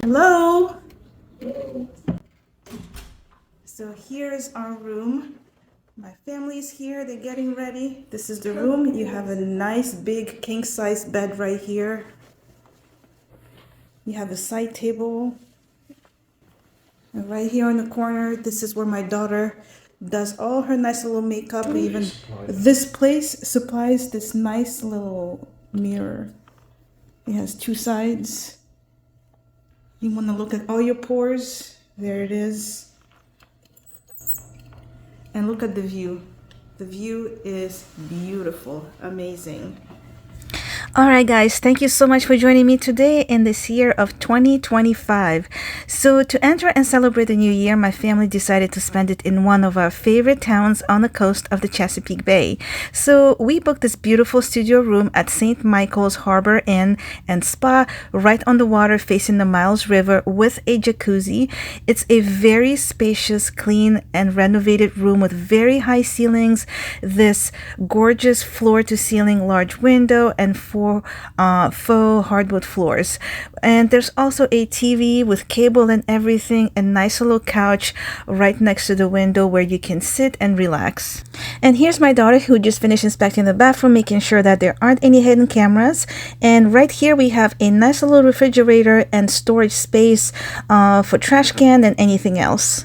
Hello. So here's our room. My family's here. They're getting ready. This is the room. You have a nice big king size bed right here. You have a side table. And right here in the corner, this is where my daughter does all her nice little makeup. We even this place supplies this nice little mirror. It has two sides. You want to look at all your pores? There it is. And look at the view. The view is beautiful, amazing. All right, guys, thank you so much for joining me today in this year of 2025. So, to enter and celebrate the new year, my family decided to spend it in one of our favorite towns on the coast of the Chesapeake Bay. So, we booked this beautiful studio room at St. Michael's Harbor Inn and Spa right on the water facing the Miles River with a jacuzzi. It's a very spacious, clean, and renovated room with very high ceilings, this gorgeous floor to ceiling large window, and four faux hardwood floors. And there's also a TV with cable and everything, a nice little couch right next to the window where you can sit and relax. And here's my daughter who just finished inspecting the bathroom, making sure that there aren't any hidden cameras. And right here we have a nice little refrigerator and storage space for trash can and anything else.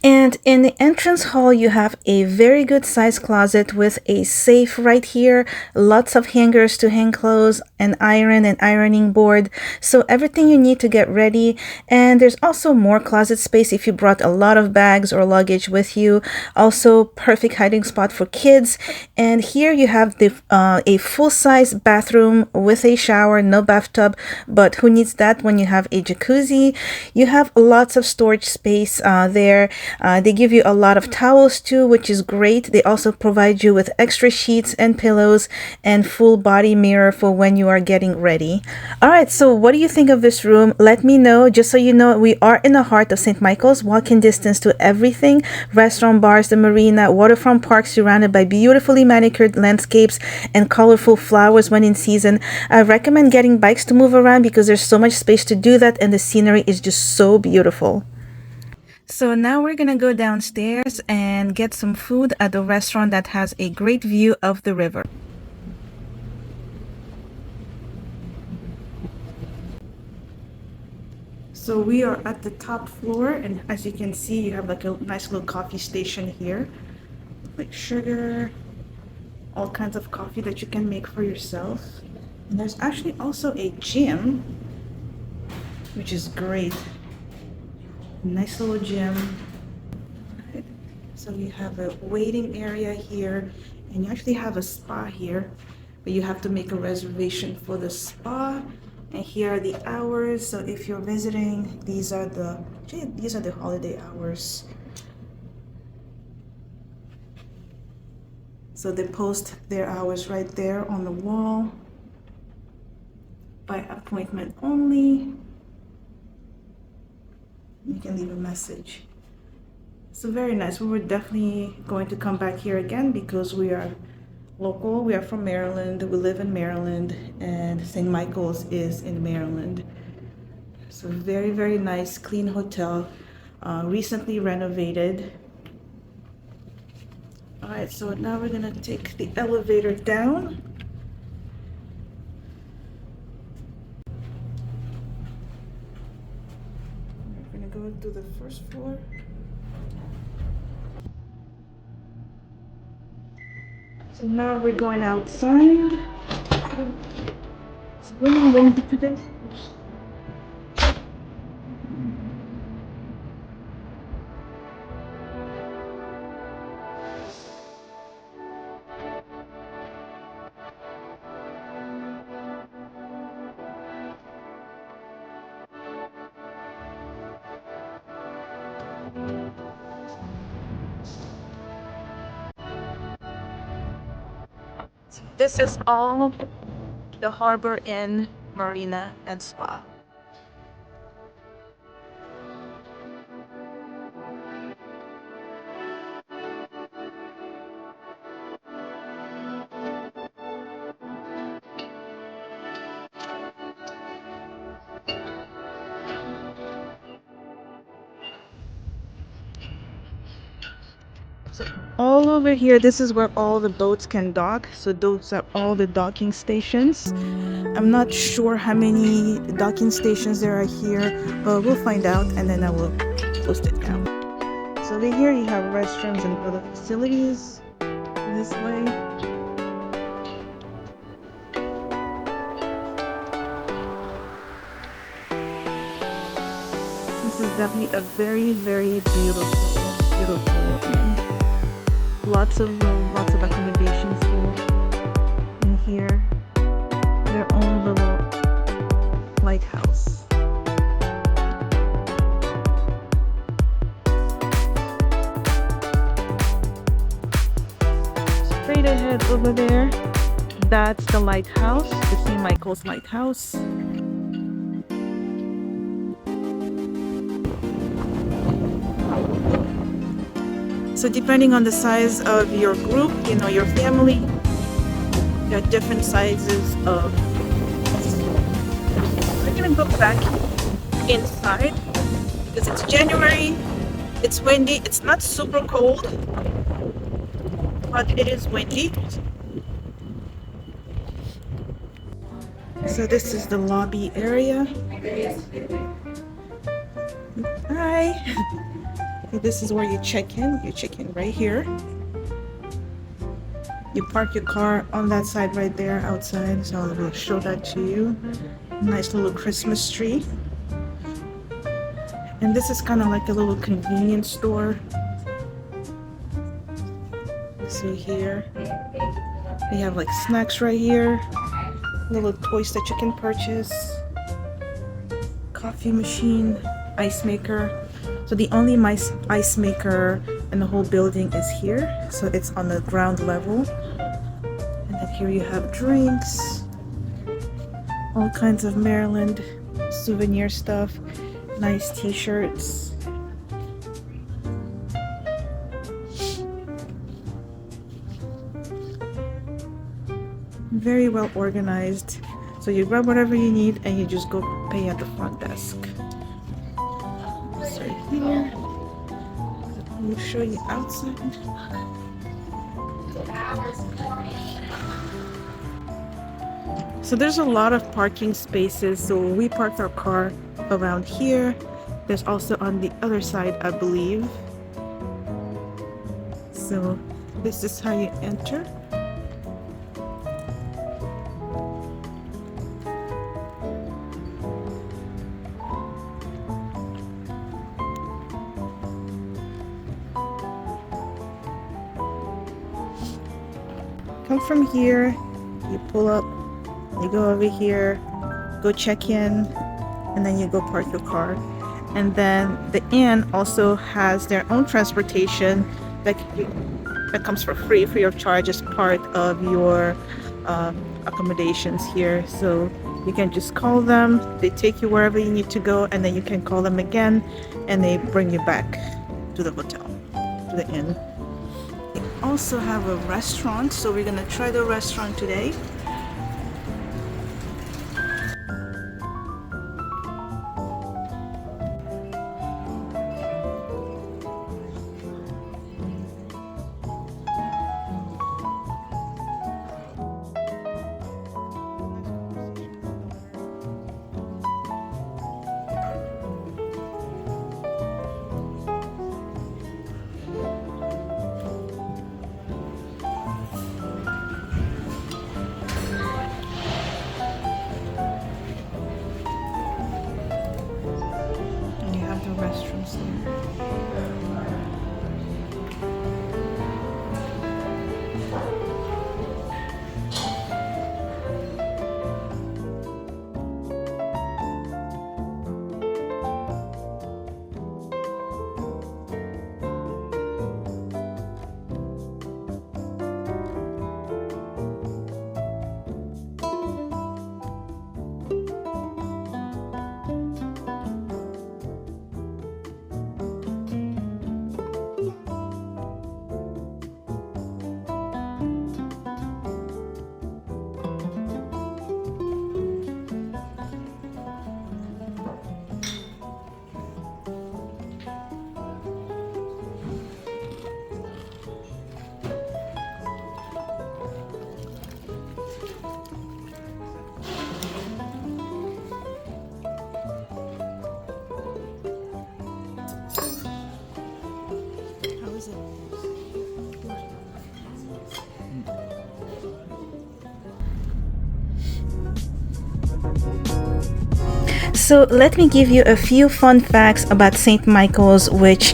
And in the entrance hall, you have a very good sized closet with a safe right here, lots of hangers to hang clothes, an iron and ironing board. So everything you need to get ready. And there's also more closet space if you brought a lot of bags or luggage with you. Also, perfect hiding spot for kids. And here you have a full size bathroom with a shower, no bathtub, but who needs that when you have a jacuzzi? You have lots of storage space there. They give you a lot of towels too, which is great. They also provide you with extra sheets and pillows and full body mirror for when you are getting ready. All right, so what do you think of this room? Let me know. Just so you know, we are in the heart of St. Michael's, walking distance to everything: restaurant, bars, the marina, waterfront park surrounded by beautifully manicured landscapes and colorful flowers when in season. I recommend getting bikes to move around because there's so much space to do that, and the scenery is just so beautiful. So now we're gonna go downstairs and get some food at the restaurant that has a great view of the river. So we are at the top floor, and as you can see, you have like a nice little coffee station here, like sugar, all kinds of coffee that you can make for yourself. And there's actually also a gym, which is great. Nice little gym. Right. So you have a waiting area here, and you actually have a spa here, but you have to make a reservation for the spa. And here are the hours. So if you're visiting, these are the holiday hours. So they post their hours right there on the wall. By appointment only. You can leave a message. So very nice. We were definitely going to come back here again because we are local. We are from Maryland. We live in Maryland, and St. Michael's is in Maryland. So very, very nice, clean hotel, recently renovated. All right, so now we're gonna take the elevator down. We're gonna go to the first floor. So now we're going outside. It's really windy today. This is all the harbor in Marina and Spa. all over here, this is where all the boats can dock. So those are all the docking stations. I'm not sure how many docking stations there are here, but we'll find out and then I will post it down. So over here you have restrooms and other facilities this way. This is definitely a very, very beautiful. Lots of room, lots of accommodations here. In here, their own little lighthouse. Straight ahead over there, that's the lighthouse, the St. Michael's Lighthouse. So depending on the size of your group, your family, there are different sizes of. We're gonna go back inside because it's January, it's windy, it's not super cold, but it is windy. So this is the lobby area. Hi. This is where you check in. You check in right here. You park your car on that side right there outside. So I will show that to you. Nice little Christmas tree. And this is kind of like a little convenience store. See here. They have like snacks right here. Little toys that you can purchase. Coffee machine, ice maker. So the only ice maker in the whole building is here. So it's on the ground level. And then here you have drinks. All kinds of Maryland souvenir stuff. Nice t-shirts. Very well organized. So you grab whatever you need and you just go pay at the front desk. Right here. Let me show you outside. So there's a lot of parking spaces. So we parked our car around here. There's also on the other side, I believe. So this is how you enter. Come from here, you pull up, you go over here, go check in, and then you go park your car. And then the inn also has their own transportation that comes for free of charge as part of your accommodations here. So you can just call them, they take you wherever you need to go, and then you can call them again and they bring you back to the hotel, to the inn. They also have a restaurant, so we're gonna try the restaurant today. So let me give you a few fun facts about St. Michael's, which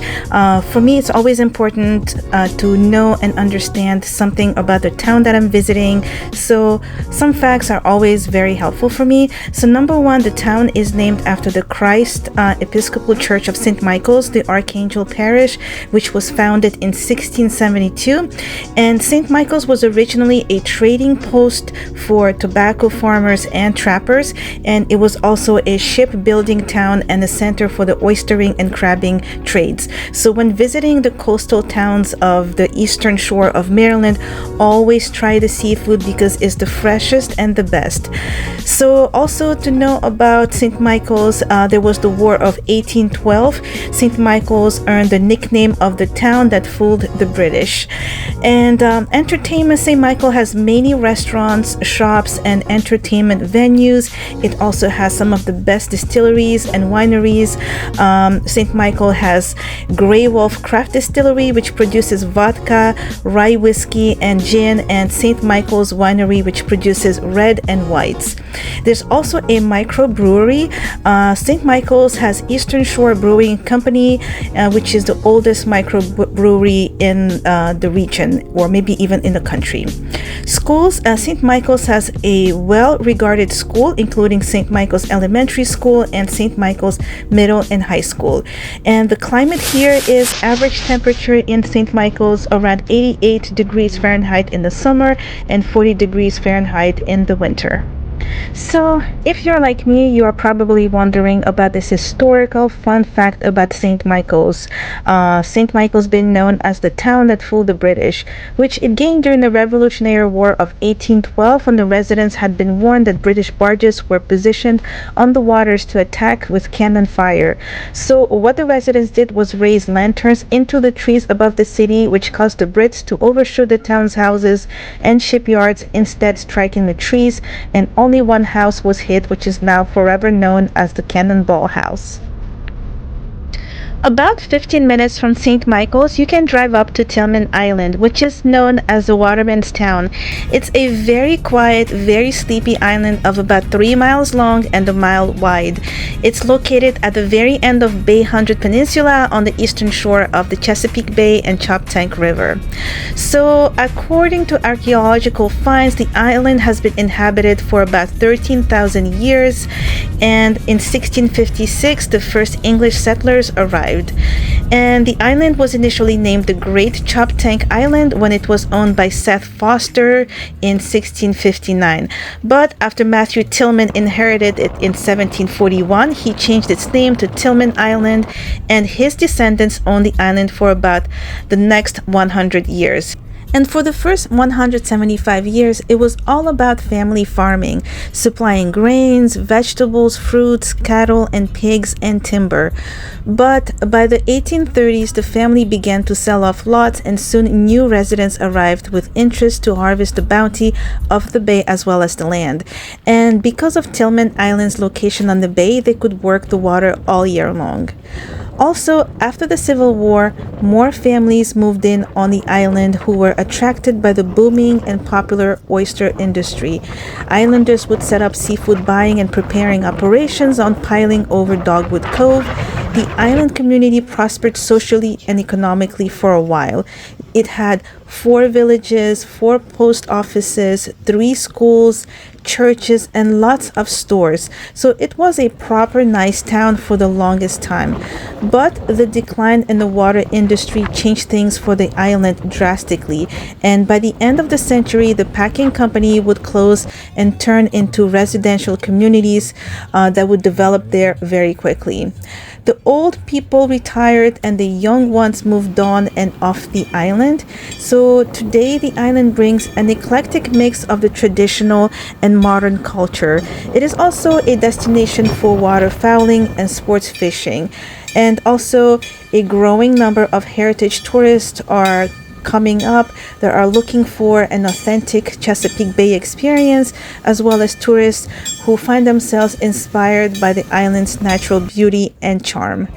for me it's always important to know and understand something about the town that I'm visiting. So some facts are always very helpful for me. So number one, the town is named after the Christ Episcopal Church of St. Michael's, the Archangel Parish, which was founded in 1672. And St. Michael's was originally a trading post for tobacco farmers and trappers, and it was also a shipbuilding town and a center for the oystering and crabbing trades. So when visiting the coastal towns of the eastern shore of Maryland, always try the seafood because it's the freshest and the best. So also to know about St. Michael's, there was the War of 1812. St. Michael's earned the nickname of the town that fooled the British. And entertainment, St. Michael has many restaurants, shops, and entertainment venues. It also has some of the best distilleries and wineries. St. Michael has Grey Wolf Craft Distillery, which produces vodka, rye whiskey, and gin, and St. Michael's Winery, which produces red and whites. There's also a microbrewery. St. Michael's has Eastern Shore Brewing Company, which is the oldest microbrewery in the region, or maybe even in the country. Schools, St. Michael's has a well-regarded school, including St. Michael's Elementary School and St. Michael's Middle and High School. And the climate here is average temperature in St. Michael's around 88 degrees Fahrenheit in the summer and 40 degrees Fahrenheit in the winter. So, if you're like me, you are probably wondering about this historical fun fact about St. Michael's. St. Michael's been known as the town that fooled the British, which it gained during the Revolutionary War of 1812 when the residents had been warned that British barges were positioned on the waters to attack with cannon fire. So, what the residents did was raise lanterns into the trees above the city, which caused the Brits to overshoot the town's houses and shipyards, instead striking the trees, and only one house was hit, which is now forever known as the Cannonball House. About 15 minutes from St. Michael's, you can drive up to Tillman Island, which is known as the Waterman's Town. It's a very quiet, very sleepy island of about 3 miles long and a mile wide. It's located at the very end of Bay 100 Peninsula on the eastern shore of the Chesapeake Bay and Choptank River. So, according to archaeological finds, the island has been inhabited for about 13,000 years, and in 1656, the first English settlers arrived. And the island was initially named the Great Choptank Island when it was owned by Seth Foster in 1659. But after Matthew Tillman inherited it in 1741, he changed its name to Tillman Island, and his descendants owned the island for about the next 100 years. And for the first 175 years, it was all about family farming, supplying grains, vegetables, fruits, cattle, and pigs, and timber. But by the 1830s, the family began to sell off lots, and soon new residents arrived with interest to harvest the bounty of the bay as well as the land. And because of Tillman Island's location on the bay, they could work the water all year long. Also, after the Civil War, more families moved in on the island who were attracted by the booming and popular oyster industry. Islanders would set up seafood buying and preparing operations on piling over Dogwood Cove. The island community prospered socially and economically for a while. It had 4 villages, 4 post offices, 3 schools, churches, and lots of stores. So it was a proper nice town for the longest time. But the decline in the water industry changed things for the island drastically. And by the end of the century, the packing company would close and turn into residential communities that would develop there very quickly. The old people retired and the young ones moved on and off the island. So today the island brings an eclectic mix of the traditional and modern culture. It is also a destination for waterfowling and sports fishing. And also a growing number of heritage tourists are coming up that are looking for an authentic Chesapeake Bay experience, as well as tourists who find themselves inspired by the island's natural beauty and charm.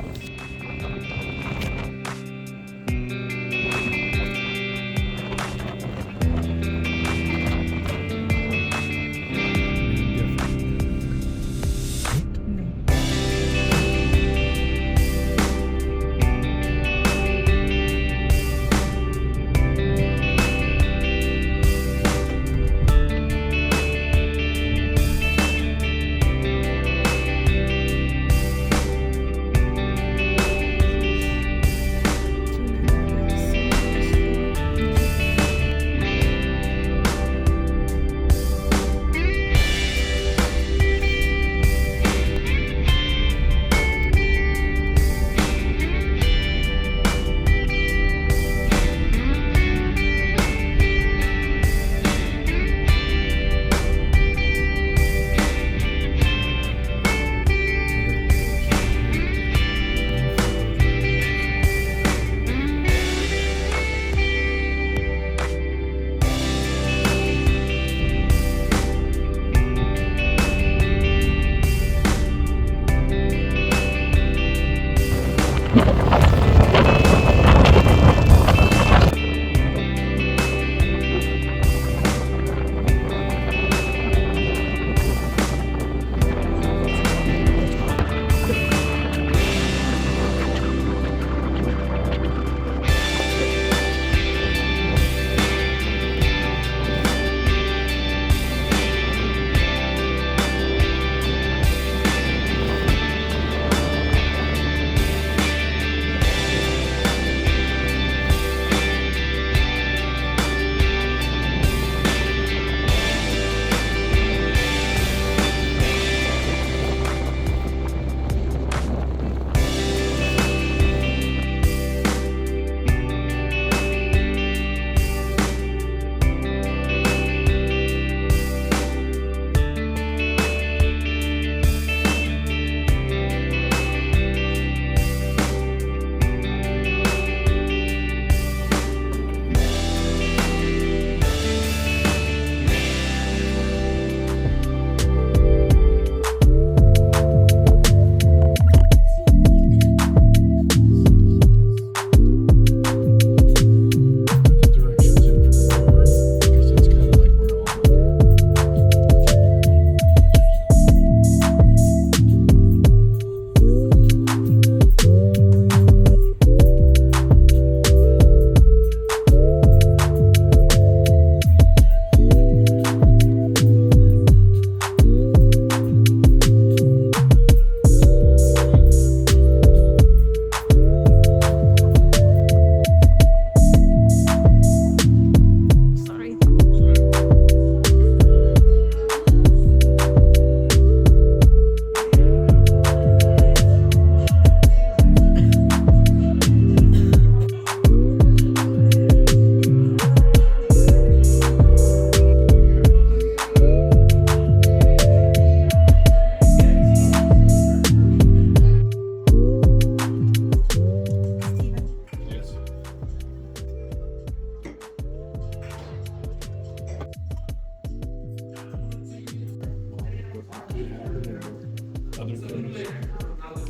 other foods.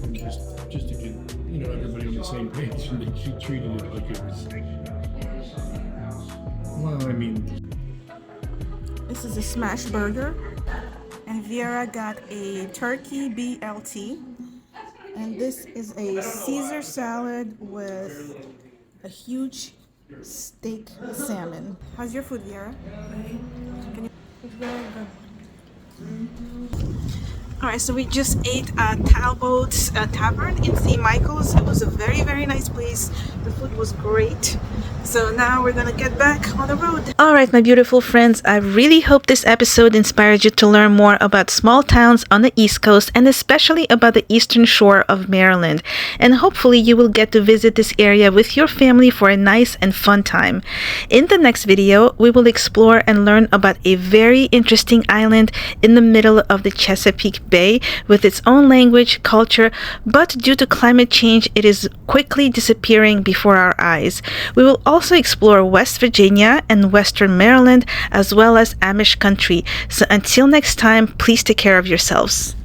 And just to get, everybody on the same page, and she treated it like it was, well, I mean. This is a smash burger, and Viera got a turkey BLT, and this is a Caesar salad with a huge steak salmon. How's your food, Viera? It's very good. Alright, so we just ate at Talbot's Tavern in St. Michael's. It was a very, very nice place. The food was great. So now we're gonna get back on the road. Alright, my beautiful friends, I really hope this episode inspired you to learn more about small towns on the East Coast and especially about the eastern shore of Maryland. And hopefully you will get to visit this area with your family for a nice and fun time. In the next video, we will explore and learn about a very interesting island in the middle of the Chesapeake Bay with its own language, culture, but due to climate change, it is quickly disappearing before our eyes. We will also explore West Virginia and Western Maryland as well as Amish country. So until next time, please take care of yourselves.